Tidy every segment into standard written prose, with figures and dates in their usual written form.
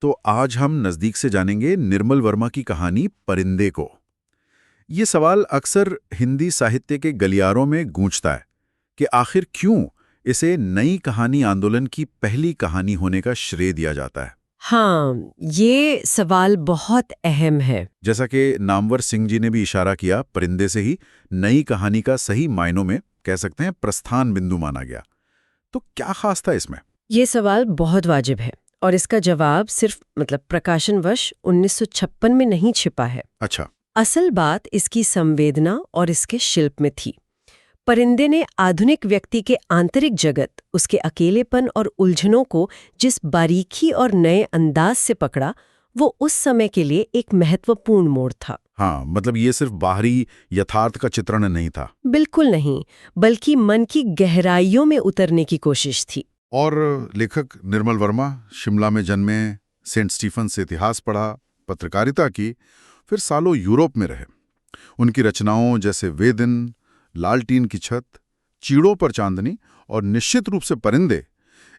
तो आज हम नजदीक से जानेंगे निर्मल वर्मा की कहानी परिंदे को। ये सवाल अक्सर हिंदी साहित्य के गलियारों में गूंजता है कि आखिर क्यों इसे नई कहानी आंदोलन की पहली कहानी होने का श्रेय दिया जाता है। हाँ, ये सवाल बहुत अहम है। जैसा कि नामवर सिंह जी ने भी इशारा किया, परिंदे से ही नई कहानी का सही मायनों में कह सकते हैं प्रस्थान बिंदु माना गया। तो क्या खास था इसमें? ये सवाल बहुत वाजिब है और इसका जवाब सिर्फ प्रकाशनवश 1956 में नहीं छिपा है। अच्छा। असल बात इसकी संवेदना और इसके शिल्प में थी। परिंदे ने आधुनिक व्यक्ति के आंतरिक जगत, उसके अकेलेपन और उलझनों को जिस बारीकी और नए अंदाज से पकड़ा, वो उस समय के लिए एक महत्वपूर्ण मोड़ था। हाँ, मतलब ये सिर्फ बाहरी यथार्थ का चित्रण नहीं था। बिल्कुल नहीं, बल्कि मन की गहराइयों में उतरने की कोशिश थी। और लेखक निर्मल वर्मा शिमला में जन्मे, सेंट स्टीफन से इतिहास पढ़ा, पत्रकारिता की, फिर सालों यूरोप में रहे। उनकी रचनाओं जैसे वे दिन, लालटीन की छत, चीड़ों पर चांदनी और निश्चित रूप से परिंदे,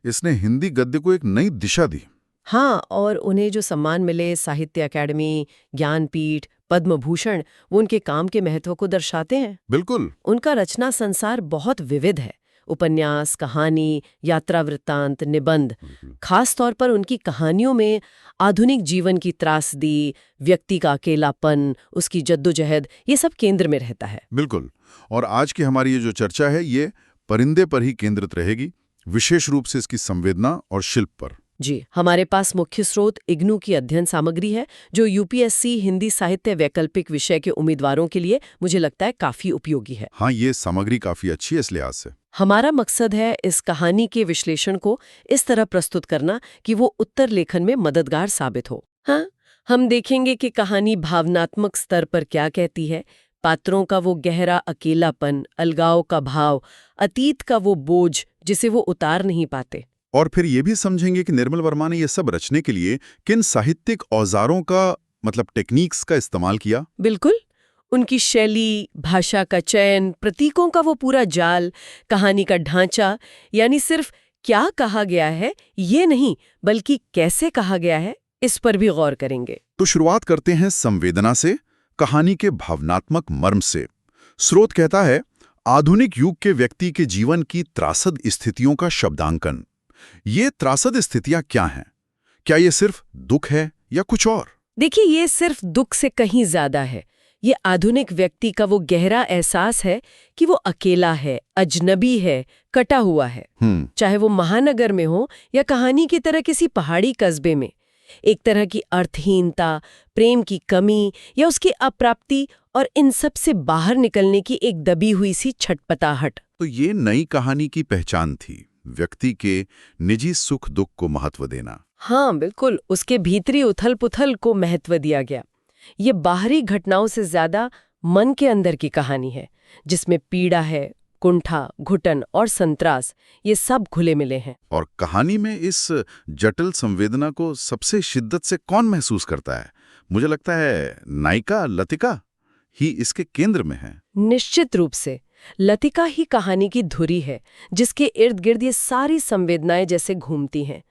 इसने हिंदी गद्य को एक नई दिशा दी। हाँ, और उन्हें जो सम्मान मिले, साहित्य अकादमी, ज्ञानपीठ, पद्म भूषण, वो उनके काम के महत्व को दर्शाते हैं। बिल्कुल। उनका रचना संसार बहुत विविध है। उपन्यास, कहानी, यात्रा वृत्तांत, निबंध। खास तौर पर उनकी कहानियों में आधुनिक जीवन की त्रासदी, व्यक्ति का अकेलापन, उसकी जद्दोजहद, ये सब केंद्र में रहता है। बिल्कुल। और आज की हमारी ये जो चर्चा है, ये परिंदे पर ही केंद्रित रहेगी, विशेष रूप से इसकी संवेदना और शिल्प पर। जी, हमारे पास मुख्य स्रोत इग्नू की अध्ययन सामग्री है, जो यूपीएससी हिंदी साहित्य वैकल्पिक विषय के उम्मीदवारों के लिए मुझे लगता है काफी उपयोगी है। हाँ, ये सामग्री काफी अच्छी है इस लिहाज से। हमारा मकसद है इस कहानी के विश्लेषण को इस तरह प्रस्तुत करना कि वो उत्तर लेखन में मददगार साबित हो। हाँ, हम देखेंगे कि कहानी भावनात्मक स्तर पर क्या कहती है, पात्रों का वो गहरा अकेलापन, अलगाव का भाव, अतीत का वो बोझ जिसे वो उतार नहीं पाते। और फिर ये भी समझेंगे कि निर्मल वर्मा ने ये सब रचने के लिए किन साहित्यिक औजारों का, मतलब टेक्निक्स का इस्तेमाल किया। बिल्कुल, उनकी शैली, भाषा का चयन, प्रतीकों का वो पूरा जाल, कहानी का ढांचा, यानी सिर्फ क्या कहा गया है ये नहीं, बल्कि कैसे कहा गया है, इस पर भी गौर करेंगे। तो शुरुआत करते हैं संवेदना से, कहानी के भावनात्मक मर्म से। स्रोत कहता है, आधुनिक युग के व्यक्ति के जीवन की त्रासद स्थितियों का शब्दांकन। ये त्रासद स्थितियां क्या हैं? क्या ये सिर्फ दुख है या कुछ और? देखिए, ये सिर्फ दुख से कहीं ज्यादा है। ये आधुनिक व्यक्ति का वो गहरा एहसास है कि वो अकेला है, अजनबी है, कटा हुआ है। चाहे वो महानगर में हो या कहानी की तरह किसी पहाड़ी कस्बे में। एक तरह की अर्थहीनता, प्रेम की कमी या उसकी अप्राप्ति, और इन सब से बाहर निकलने की एक दबी हुई सी छटपटाहट। तो ये नई कहानी की पहचान थी, व्यक्ति के निजी सुख दुख को महत्व देना। हाँ बिल्कुल, उसके भीतरी उथल पुथल को महत्व दिया गया। ये बाहरी घटनाओं से ज्यादा मन के अंदर की कहानी है, जिसमें पीड़ा है, कुंठा, घुटन और संतरास, ये सब घुले मिले हैं। और कहानी में इस जटिल संवेदना को सबसे शिद्दत से कौन महसूस करता है? मुझे लगता है नायिका लतिका ही इसके केंद्र में है। निश्चित रूप से लतिका ही कहानी की धुरी है, जिसके इर्द गिर्द ये सारी संवेदनाएं जैसे घूमती हैं।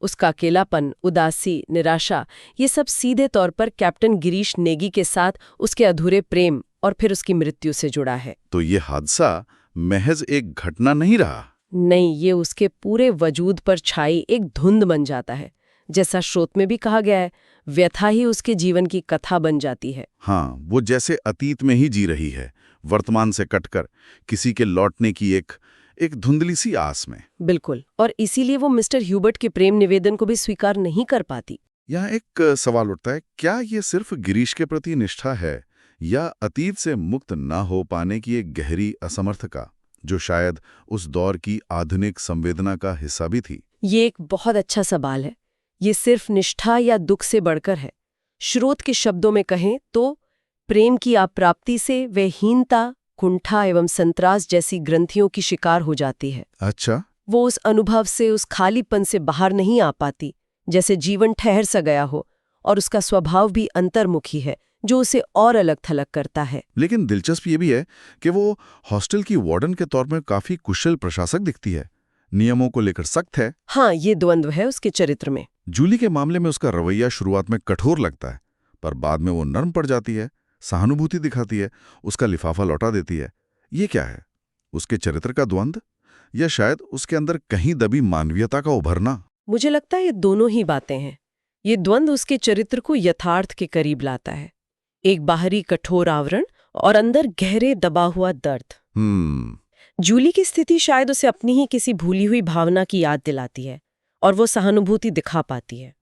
उसका अकेलापन, उदासी, निराशा, ये सब सीधे तौर पर कैप्टन गिरीश नेगी के साथ उसके अधूरे प्रेम और फिर उसकी मृत्यु से जुड़ा है। तो ये हादसा महज एक घटना नहीं रहा। नहीं, ये उसके पूरे वजूद पर छाई एक धुंध बन जाता है। जैसा स्रोत में भी कहा गया है, व्यथा ही उसके जीवन की कथा बन जाती है। हाँ, वो जैसे अतीत में ही जी रही है, वर्तमान से कटकर किसी के लौटने की एक धुंधली सी आस में। बिल्कुल, और इसीलिए वो मिस्टर ह्यूबर्ट के प्रेम निवेदन को भी स्वीकार नहीं कर पाती। यहाँ एक सवाल उठता है, क्या ये सिर्फ गिरीश के प्रति निष्ठा है या अतीत से मुक्त न हो पाने की एक गहरी असमर्थता, जो शायद उस दौर की आधुनिक संवेदना का हिस्सा भी थी? ये एक बहुत अच्छा सवाल है। ये सिर्फ निष्ठा या दुख से बढ़कर है। स्रोत के शब्दों में कहें तो प्रेम की अप्राप्ति से वे हीनता, कुंठा एवं संतरास जैसी ग्रंथियों की शिकार हो जाती है। अच्छा। वो उस अनुभव से, उस खालीपन से बाहर नहीं आ पाती, जैसे जीवन ठहर सा गया हो, और उसका स्वभाव भी अंतर्मुखी है, जो उसे और अलग थलग करता है। लेकिन दिलचस्प ये भी है कि वो हॉस्टल की वार्डन के तौर पर काफी कुशल प्रशासक दिखती है, नियमों को लेकर सख्त है। हाँ, ये द्वंद्व है उसके चरित्र में। जूली के मामले में उसका रवैया शुरुआत में कठोर लगता है, पर बाद में वो नर्म पड़ जाती है, सहानुभूति दिखाती है, उसका लिफाफा लौटा देती है। ये क्या है? उसके चरित्र का द्वंद्व, या शायद उसके अंदर कहीं दबी मानवीयता का उभरना? मुझे लगता है ये दोनों ही बातें हैं। ये द्वंद्व उसके चरित्र को यथार्थ के करीब लाता है। एक बाहरी कठोर आवरण और अंदर गहरे दबा हुआ दर्द। जूली की स्थिति शायद उसे अपनी ही किसी भूली हुई भावना की याद दिलाती है और वो सहानुभूति दिखा पाती है।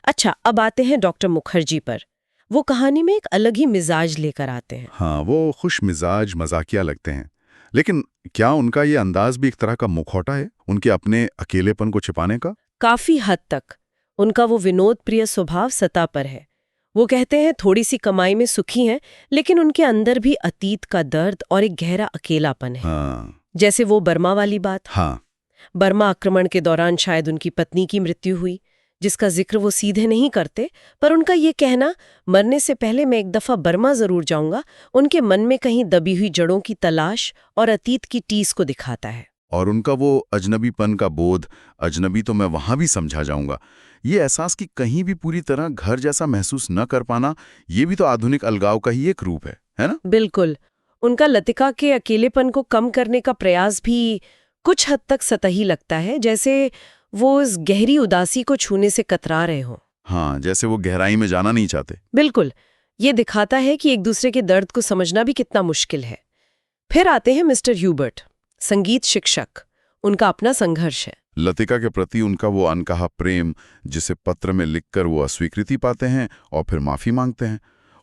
अच्छा, अब आते हैं डॉक्टर मुखर्जी पर। वो कहानी में एक अलग ही मिजाज लेकर आते हैं। हाँ, वो खुश मिजाज मजाकिया लगते हैं, लेकिन क्या उनका ये अंदाज भी एक तरह का मुखौटा है, उनके अपने अकेलेपन को छिपाने का? काफी हद तक उनका वो विनोद प्रिय स्वभाव सतह पर है। वो कहते हैं थोड़ी सी कमाई में सुखी हैं, लेकिन उनके अंदर भी अतीत का दर्द और एक गहरा अकेलापन है। हाँ। जैसे वो बर्मा वाली बात। हाँ। बर्मा आक्रमण के दौरान शायद उनकी पत्नी की मृत्यु हुई, जिसका जिक्र वो सीधे नहीं करते, पर उनका ये कहना, मरने से पहले मैं एक दफा बर्मा जरूर जाऊंगा, उनके मन में कहीं दबी हुई जड़ों की तलाश और अतीत की टीस को दिखाता है। और उनका वो अजनबीपन का बोध, अजनबी तो मैं वहां भी समझा जाऊंगा, ये एहसास कि कहीं भी पूरी तरह घर जैसा महसूस न कर पाना, ये भी तो आधुनिक अलगाव का ही एक रूप है ना? बिल्कुल। उनका लतिका के अकेलेपन को कम करने का प्रयास भी कुछ हद तक सतही लगता है, जैसे वो इस गहरी उदासी को छूने से कतरा रहे हों। हाँ, जैसे वो गहराई में जाना नहीं चाहते। बिल्कुल। ये दिखाता है कि एक दूसरे के दर्द को समझना भी कितना मुश्किल है। फिर आते हैं मिस्टर ह्यूबर्ट, संगीत शिक्षक। उनका अपना संघर्ष है। लतिका के प्रति उनका वो अनकहा प्रेम, जिसे पत्र में लिखकर वो अस्वीकृति पाते हैं और फिर माफी मांगते हैं।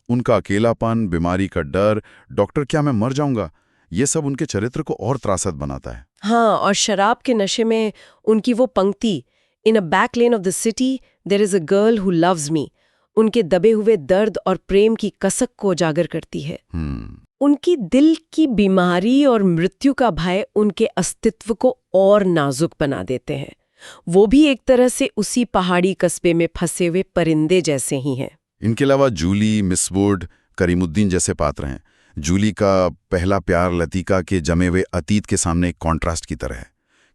उनका अकेलापन, बीमारी का डर, डॉक्टर क्या मैं मर जाऊंगा, ये सब उनके चरित्र को और त्रासद बनाता है। हाँ, और शराब के नशे में उनकी वो पंक्ति, in a back lane of the city there is a girl who loves me, उनके दबे हुए दर्द और प्रेम की कसक को उजागर करती है। उनकी दिल की बीमारी और मृत्यु का भय उनके अस्तित्व को और नाजुक बना देते हैं। वो भी एक तरह से उसी पहाड़ी कस्बे में फंसे हुए परिंदे जैसे ही हैं। इनके अलावा जूली, मिस वुड, करीमुद्दीन जैसे पात्र हैं। जूली का पहला प्यार लतिका के जमे हुए अतीत के सामने एक कॉन्ट्रास्ट की तरह है।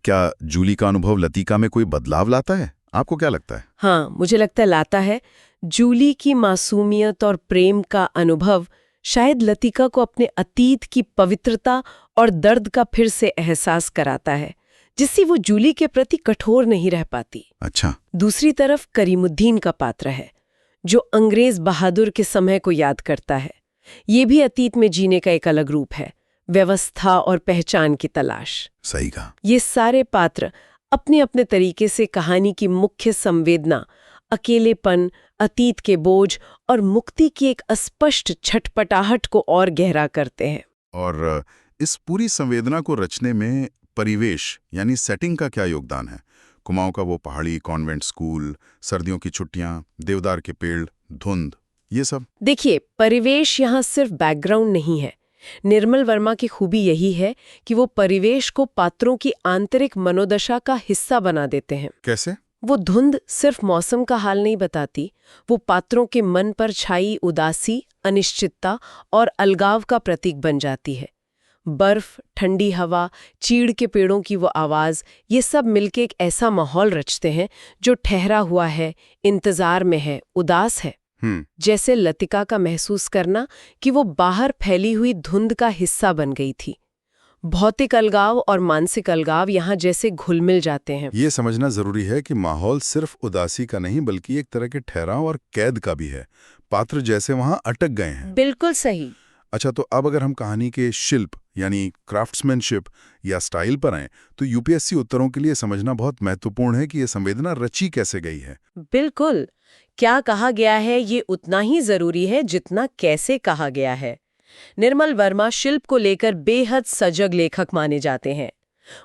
क्या जूली का अनुभव लतिका में कोई बदलाव लाता है? आपको क्या लगता है? हाँ, मुझे लगता है लाता है। जूली की मासूमियत और प्रेम का अनुभव शायद लतिका को अपने अतीत की पवित्रता और दर्द का फिर से एहसास कराता है, जिससे वो जूली के प्रति कठोर नहीं रह पाती। अच्छा। दूसरी तरफ करीमुद्दीन का पात्र है, जो अंग्रेज बहादुर के समय को याद करता है। ये भी अतीत में जीने का एक अलग रूप है, व्यवस्था और पहचान की तलाश। सही कहा। ये सारे पात्र अपने अपने तरीके से कहानी की मुख्य संवेदना, अकेलेपन, अतीत के बोझ और मुक्ति की एक अस्पष्ट छटपटाहट को और गहरा करते हैं। और इस पूरी संवेदना को रचने में परिवेश यानी सेटिंग का क्या योगदान है? कुमाऊं का वो पहाड़ी कॉन्वेंट स्कूल, सर्दियों की छुट्टियां, देवदार के पेड़, धुंध, ये सब। देखिए, परिवेश यहाँ सिर्फ बैकग्राउंड नहीं है। निर्मल वर्मा की खूबी यही है कि वो परिवेश को पात्रों की आंतरिक मनोदशा का हिस्सा बना देते हैं। कैसे? वो धुंध सिर्फ मौसम का हाल नहीं बताती, वो पात्रों के मन पर छाई उदासी, अनिश्चितता और अलगाव का प्रतीक बन जाती है। बर्फ, ठंडी हवा, चीड़ के पेड़ों की वो आवाज, ये सब मिलके एक ऐसा माहौल रचते हैं जो ठहरा हुआ है, इंतजार में है, उदास है। जैसे लतिका का महसूस करना कि वो बाहर फैली हुई धुंध का हिस्सा बन गई थी। भौतिक अलगाव और मानसिक अलगाव यहाँ जैसे घुल-मिल जाते हैं। ये समझना जरूरी है कि माहौल सिर्फ उदासी का नहीं बल्कि एक तरह के ठहराव और कैद का भी है। पात्र जैसे वहां अटक गए हैं। बिल्कुल सही। अच्छा, तो अब अगर हम कहानी के शिल्प यानी क्राफ्ट्समैनशिप या स्टाइल पर आएं, तो यूपीएससी उत्तरों के लिए समझना बहुत महत्वपूर्ण है कि ये संवेदना रची कैसे गई है। बिल्कुल। क्या कहा गया है ये उतना ही जरूरी है जितना कैसे कहा गया है। निर्मल वर्मा शिल्प को लेकर बेहद सजग लेखक माने जाते हैं।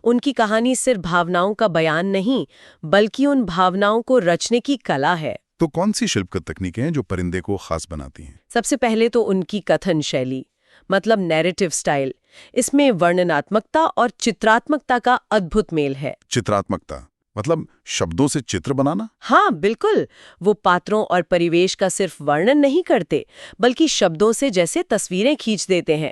उनकी कहानी सिर्फ भावनाओं का बयान नहीं, बल्कि उन भावनाओं को रचने की कला है। तो कौन सी शिल्प तकनीकें हैं जो परिंदे को खास बनाती हैं? सबसे पहले तो उनकी कथन शैली, मतलब नैरेटिव स्टाइल। इसमें वर्णनात्मकता और चित्रात्मकता का अद्भुत मेल है। चित्रात्मकता मतलब शब्दों से चित्र बनाना? हाँ, बिल्कुल। वो पात्रों और परिवेश का सिर्फ वर्णन नहीं करते, बल्कि शब्दों से जैसे तस्वीरें खींच देते हैं।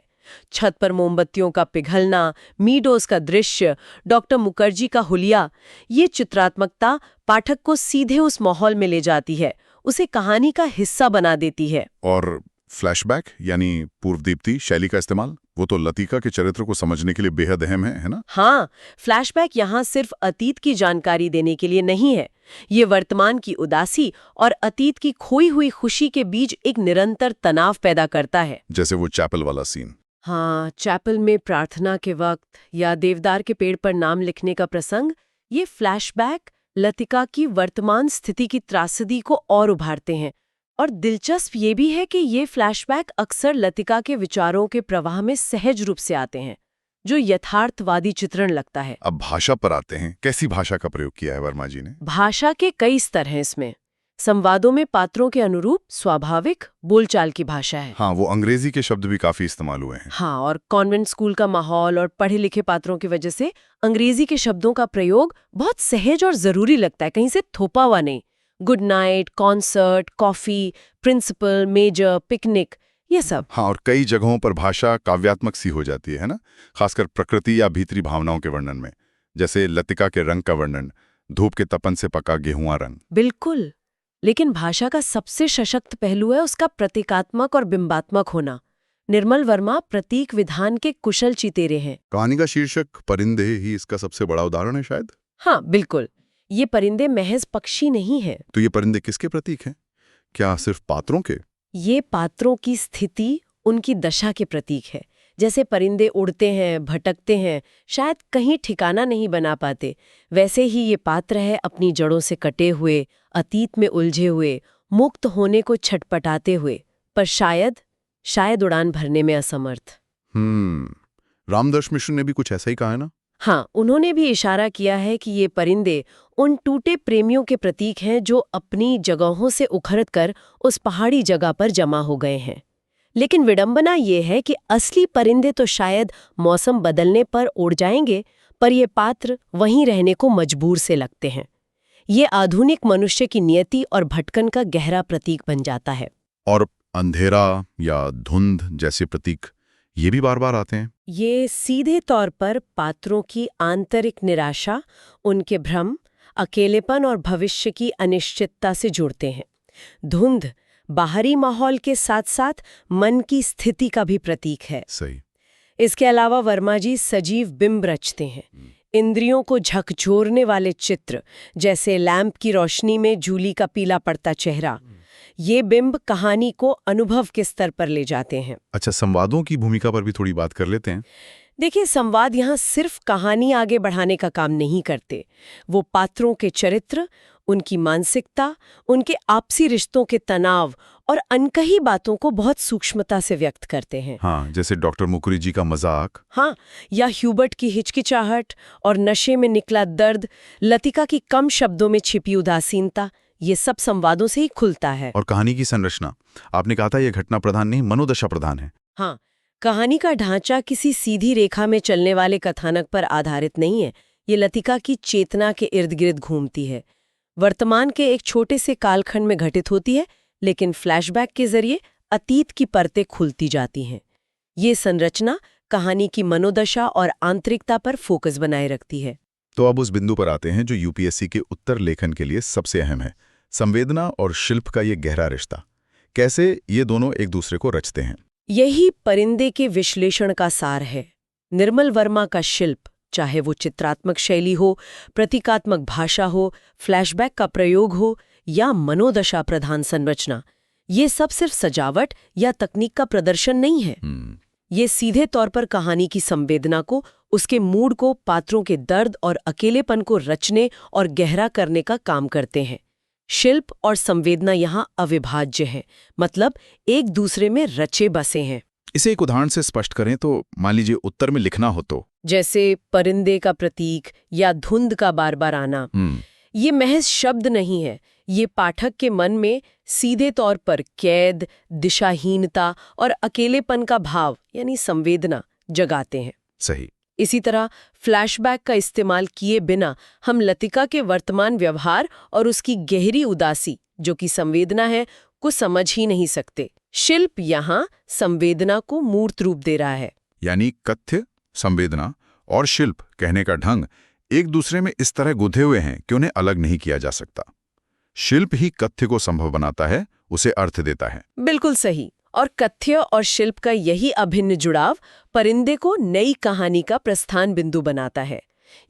छत पर मोमबत्तियों का पिघलना, मीडोज का दृश्य, डॉक्टर मुखर्जी का हुलिया, ये चित्रात्मकता पाठक को सीधे उस माहौल में ले जाती है, उसे कहानी का हिस्सा बना देती है। और फ्लैशबैक यानी पूर्वदीप्ति शैली का इस्तेमाल, वो तो लतिका के चरित्र को समझने के लिए बेहद अहम है ना? हाँ, फ्लैशबैक यहाँ सिर्फ अतीत की जानकारी देने के लिए नहीं है। ये वर्तमान की उदासी और अतीत की खोई हुई खुशी के बीच एक निरंतर तनाव पैदा करता है। जैसे वो चैपल वाला सीन। हाँ, चैपल में प्रार्थना के वक्त या देवदार के पेड़ पर नाम लिखने का प्रसंग, ये फ्लैशबैक लतिका की वर्तमान स्थिति की त्रासदी को और उभारते हैं। और दिलचस्प ये भी है कि ये फ्लैशबैक अक्सर लतिका के विचारों के प्रवाह में सहज रूप से आते हैं, जो यथार्थवादी चित्रण लगता है। अब भाषा पर आते हैं। कैसी भाषा का प्रयोग किया है वर्मा जी ने? भाषा के कई स्तर हैं इसमें। संवादों में पात्रों के अनुरूप स्वाभाविक बोलचाल की भाषा है। हाँ, वो अंग्रेजी के शब्द भी काफी इस्तेमाल हुए हैं। हाँ, और कॉन्वेंट स्कूल का माहौल और पढ़े लिखे पात्रों की वजह से अंग्रेजी के शब्दों का प्रयोग बहुत सहज और जरूरी लगता है, कहीं से थोपा हुआ नहीं। Good night, concert, coffee, principal, major, picnic, ये सब। हाँ, और कई जगहों पर भाषा काव्यात्मक सी हो जाती है ना, खासकर प्रकृति या भीतरी भावनाओं के वर्णन में, जैसे लतिका के रंग का वर्णन, धूप के तपन से पका गेहुआ रंग। बिल्कुल, लेकिन भाषा का सबसे सशक्त पहलू है उसका प्रतीकात्मक और बिंबात्मक होना। निर्मल वर्मा प्रतीक विधान के कुशल चितेरे हैं। कहानी का शीर्षक परिंदे ही इसका सबसे बड़ा उदाहरण है शायद। हाँ, बिल्कुल। ये परिंदे महज पक्षी नहीं हैं। तो ये परिंदे किसके प्रतीक हैं? क्या सिर्फ पात्रों के? ये पात्रों की स्थिति, उनकी दशा के प्रतीक है। जैसे परिंदे उड़ते हैं, भटकते हैं, शायद कहीं ठिकाना नहीं बना पाते, वैसे ही ये पात्र है अपनी जड़ों से कटे हुए, अतीत में उलझे हुए, मुक्त होने को छटपटाते हुए, पर शायद उड़ान भरने में असमर्थ। रामदर्श मिश्र ने भी कुछ ऐसा ही कहा है ना? हाँ, उन्होंने भी इशारा किया है कि ये परिंदे उन टूटे प्रेमियों के प्रतीक हैं जो अपनी जगहों से उखड़ कर उस पहाड़ी जगह पर जमा हो गए हैं। लेकिन विडंबना ये है कि असली परिंदे तो शायद मौसम बदलने पर उड़ जाएंगे, पर ये पात्र वहीं रहने को मजबूर से लगते हैं। ये आधुनिक मनुष्य की नियति और भटकन का गहरा प्रतीक बन जाता है। और अंधेरा या धुंध जैसे प्रतीक ये भी बार बार आते हैं। ये सीधे तौर पर पात्रों की आंतरिक निराशा, उनके भ्रम, अकेलेपन और भविष्य की अनिश्चितता से जुड़ते हैं। धुंध बाहरी माहौल के साथ साथ मन की स्थिति का भी प्रतीक है। सही। इसके अलावा वर्मा जी सजीव बिंब रचते हैं। इंद्रियों को झकझोरने वाले चित्र, जैसे लैंप की रोशनी में जूली का पीला पड़ता चेहरा, ये बिंब कहानी को अनुभव के स्तर पर ले जाते हैं। अच्छा, संवादों की भूमिका पर भी थोड़ी बात कर लेते हैं। देखिए, संवाद यहाँ सिर्फ कहानी आगे बढ़ाने का काम नहीं करते। वो पात्रों के चरित्र, उनकी मानसिकता, उनके आपसी रिश्तों के तनाव और अनकही बातों को बहुत सूक्ष्मता से व्यक्त करते हैं। हाँ, जैसे डॉक्टर मुखर्जी जी का मजाक। हाँ, या ह्यूबर्ट की हिचकिचाहट और नशे में निकला दर्द, लतिका की कम शब्दों में छिपी उदासीनता, ये सब संवादों से ही खुलता है। और कहानी की संरचना, आपने कहा था यह घटना प्रधान नहीं, मनोदशा प्रधान है। हाँ, कहानी का ढांचा किसी सीधी रेखा में चलने वाले कथानक पर आधारित नहीं है। ये लतिका की चेतना के इर्द गिर्द घूमती है, वर्तमान के एक छोटे से कालखंड में घटित होती है, लेकिन फ्लैशबैक के जरिए अतीत की परतें खुलती जाती हैं। ये संरचना कहानी की मनोदशा और आंतरिकता पर फोकस बनाए रखती है। तो अब उस बिंदु पर आते हैं जो यूपीएससी के उत्तर लेखन के लिए सबसे अहम है, संवेदना और शिल्प का ये गहरा रिश्ता। कैसे ये दोनों एक दूसरे को रचते हैं। यही परिंदे के विश्लेषण का सार है। निर्मल वर्मा का शिल्प, चाहे वो चित्रात्मक शैली हो, प्रतीकात्मक भाषा हो, फ्लैशबैक का प्रयोग हो या मनोदशा प्रधान संरचना, ये सब सिर्फ सजावट या तकनीक का प्रदर्शन नहीं है। ये सीधे तौर पर कहानी की संवेदना को, उसके मूड को, पात्रों के दर्द और अकेलेपन को रचने और गहरा करने का काम करते हैं। शिल्प और संवेदना यहाँ अविभाज्य हैं, मतलब एक दूसरे में रचे बसे हैं। इसे एक उदाहरण से स्पष्ट करें तो मान लीजिए उत्तर में लिखना हो तो, जैसे परिंदे का प्रतीक या धुंध का बार बार आना, ये महज शब्द नहीं है, ये पाठक के मन में सीधे तौर पर कैद, दिशाहीनता और अकेलेपन का भाव यानी संवेदना जगाते हैं। सही। इसी तरह फ्लैशबैक का इस्तेमाल किए बिना हम लतिका के वर्तमान व्यवहार और उसकी गहरी उदासी, जो कि संवेदना है, को समझ ही नहीं सकते। शिल्प यहाँ संवेदना को मूर्त रूप दे रहा है। यानी कथ्य, संवेदना और शिल्प कहने का ढंग एक दूसरे में इस तरह गुंथे हुए हैं कि उन्हें अलग नहीं किया जा सकता। शिल्प ही कथ्य को संभव बनाता है, उसे अर्थ देता है। बिल्कुल सही। और कथ्य और शिल्प का यही अभिन्न जुड़ाव परिंदे को नई कहानी का प्रस्थान बिंदु बनाता है।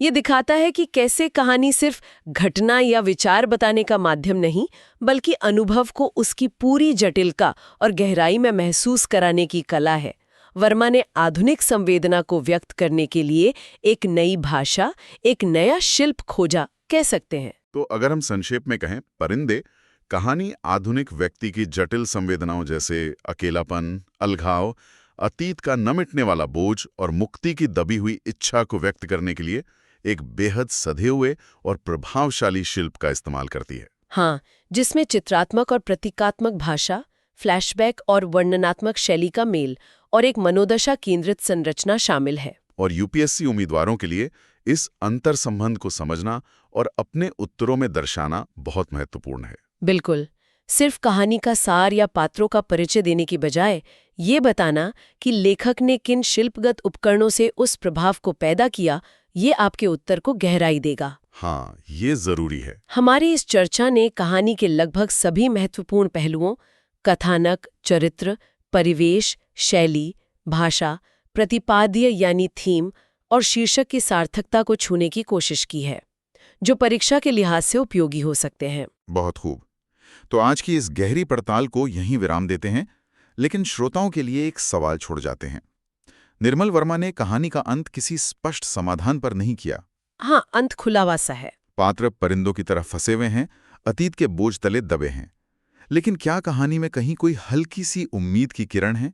ये दिखाता है कि कैसे कहानी सिर्फ घटना या विचार बताने का माध्यम नहीं, बल्कि अनुभव को उसकी पूरी जटिलता और गहराई में महसूस कराने की कला है। वर्मा ने आधुनिक संवेदना को व्यक्त करने के लिए एक नई भाषा, एक नया शिल्प खोजा, कह सकते हैं। तो अगर हम संक्षेप में कहें, परिंदे कहानी आधुनिक व्यक्ति की जटिल संवेदनाओं जैसे अकेलापन, अलगाव, अतीत का न मिटने वाला बोझ और मुक्ति की दबी हुई इच्छा को व्यक्त करने के लिए एक बेहद सधे हुए और प्रभावशाली शिल्प का इस्तेमाल करती है। हाँ, जिसमें चित्रात्मक और प्रतीकात्मक भाषा, फ्लैशबैक और वर्णनात्मक शैली का मेल और एक मनोदशा केंद्रित संरचना शामिल है। और यूपीएससी उम्मीदवारों के लिए इस अंतर संबंध को समझना और अपने उत्तरों में दर्शाना बहुत महत्वपूर्ण है। बिल्कुल। सिर्फ कहानी का सार या पात्रों का परिचय देने की बजाय ये बताना कि लेखक ने किन शिल्पगत उपकरणों से उस प्रभाव को पैदा किया, ये आपके उत्तर को गहराई देगा। हाँ, ये जरूरी है। हमारी इस चर्चा ने कहानी के लगभग सभी महत्वपूर्ण पहलुओं, कथानक, चरित्र, परिवेश, शैली, भाषा, प्रतिपाद्य यानी थीम और शीर्षक की सार्थकता को छूने की कोशिश की है, जो परीक्षा के लिहाज से उपयोगी हो सकते हैं। बहुत खूब। तो आज की इस गहरी पड़ताल को यहीं विराम देते हैं, लेकिन श्रोताओं के लिए एक सवाल छोड़ जाते हैं। निर्मल वर्मा ने कहानी का अंत किसी स्पष्ट समाधान पर नहीं किया। हाँ, अंत खुला सा है। पात्र परिंदों की तरह फंसे हुए हैं, अतीत के बोझ तले दबे हैं। लेकिन क्या कहानी में कहीं कोई हल्की सी उम्मीद की किरण है?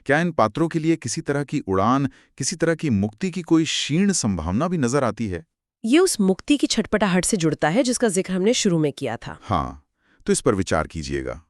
क्या इन पात्रों के लिए किसी तरह की उड़ान, किसी तरह की मुक्ति की कोई क्षीण संभावना भी नजर आती है? ये उस मुक्ति की छटपटाहट से जुड़ता है जिसका जिक्र हमने शुरू में किया था। हाँ, तो इस पर विचार कीजिएगा।